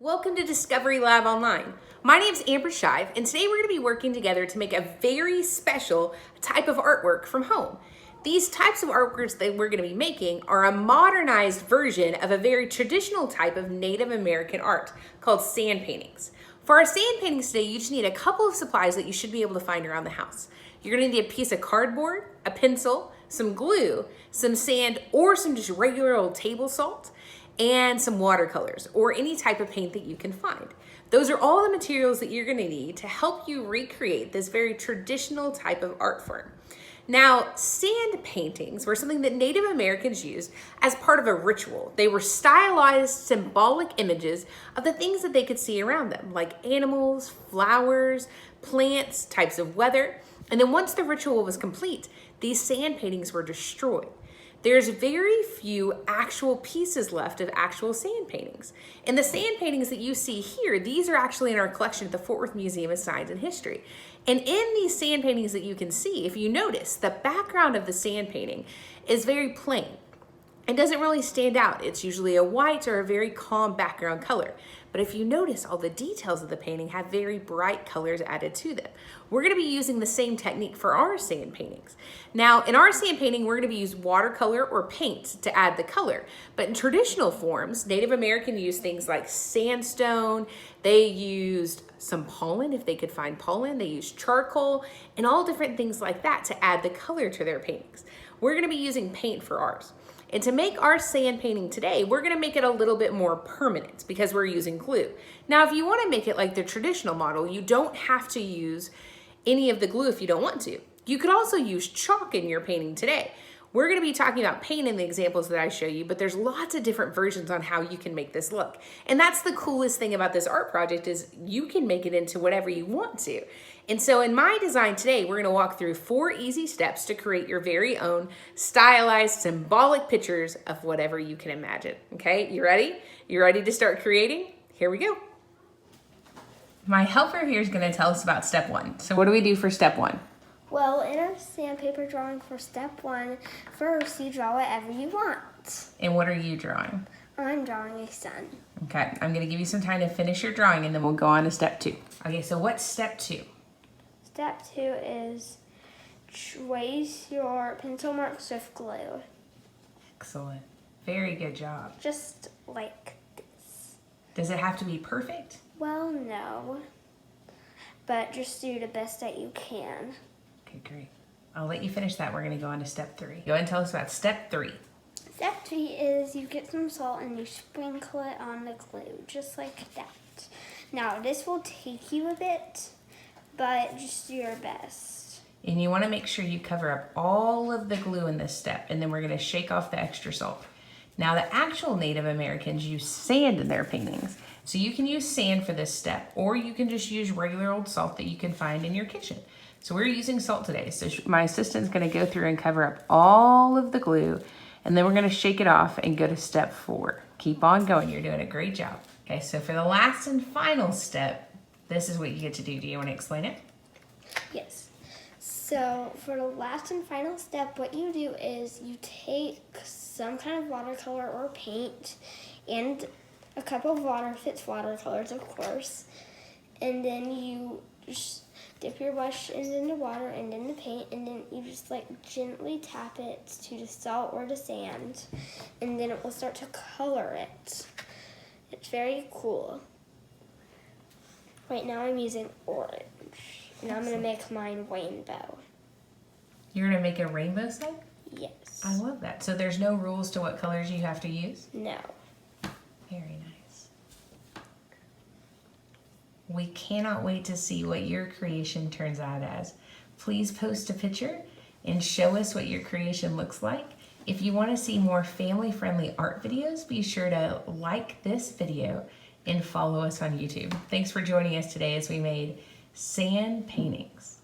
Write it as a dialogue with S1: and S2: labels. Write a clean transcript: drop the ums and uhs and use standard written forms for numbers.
S1: Welcome to Discovery Lab Online. My name is Amber Shive, and today we're going to be working together to make a very special type of artwork from home. These types of artworks that we're going to be making are a modernized version of a very traditional type of Native American art called sand paintings. For our sand paintings today, you just need a couple of supplies that you should be able to find around the house. You're going to need a piece of cardboard, a pencil, some glue, some sand, or some just regular old table salt, and some watercolors or any type of paint that you can find. Those are all the materials that you're going to need to help you recreate this very traditional type of art form. Now, sand paintings were something that Native Americans used as part of a ritual. They were stylized, symbolic images of the things that they could see around them, like animals, flowers, plants, types of weather. And then once the ritual was complete, these sand paintings were destroyed. There's very few actual pieces left of actual sand paintings. And the sand paintings that you see here, these are actually in our collection at the Fort Worth Museum of Science and History. And in these sand paintings that you can see, if you notice, the background of the sand painting is very plain. It doesn't really stand out. It's usually a white or a very calm background color. But if you notice, all the details of the painting have very bright colors added to them. We're going to be using the same technique for our sand paintings. Now, in our sand painting, we're going to use watercolor or paint to add the color. But in traditional forms, Native American used things like sandstone. They used some pollen, if they could find pollen. They used charcoal and all different things like that to add the color to their paintings. We're going to be using paint for ours. And to make our sand painting today, we're gonna make it a little bit more permanent because we're using glue. Now, if you wanna make it like the traditional model, you don't have to use any of the glue if you don't want to. You could also use chalk in your painting today. We're gonna be talking about paint in the examples that I show you, but there's lots of different versions on how you can make this look. And that's the coolest thing about this art project is you can make it into whatever you want to. And so in my design today, we're gonna walk through 4 easy steps to create your very own stylized, symbolic pictures of whatever you can imagine. Okay, you ready? You ready to start creating? Here we go. My helper here is gonna tell us about step 1. So what do we do for step 1?
S2: Well, in our sandpaper drawing for step 1, first you draw whatever you want.
S1: And what are you drawing?
S2: I'm drawing a sun.
S1: Okay, I'm gonna give you some time to finish your drawing and then we'll go on to step 2. Okay, so what's step 2?
S2: Step 2 is trace your pencil marks with glue.
S1: Excellent. Very good job.
S2: Just like this.
S1: Does it have to be perfect?
S2: Well, no. But just do the best that you can.
S1: Okay, great. I'll let you finish that. We're going to go on to step 3. Go ahead and tell us about step 3.
S2: Step 3 is you get some salt and you sprinkle it on the glue, just like that. Now, this will take you a bit, but just do your best.
S1: And you want to make sure you cover up all of the glue in this step, and then we're going to shake off the extra salt. Now, the actual Native Americans use sand in their paintings, so you can use sand for this step, or you can just use regular old salt that you can find in your kitchen. So we're using salt today. So my assistant's going to go through and cover up all of the glue, and then we're going to shake it off and go to step 4. Keep on going. You're doing a great job. Okay, so for the last and final step, this is what you get to do. Do you want to explain it?
S2: Yes. So for the last and final step, what you do is you take some kind of watercolor or paint and a cup of water, if it's watercolors, of course, and then you just dip your brush in the water and in the paint, and then you just like gently tap it to the salt or the sand, and then it will start to color it. It's very cool. Right now I'm using orange, and I'm gonna make mine rainbow.
S1: You're going to make a rainbow sign?
S2: Yes.
S1: I love that. So there's no rules to what colors you have to use?
S2: No.
S1: Very nice. We cannot wait to see what your creation turns out as. Please post a picture and show us what your creation looks like. If you want to see more family-friendly art videos, be sure to like this video and follow us on YouTube. Thanks for joining us today as we made sand paintings.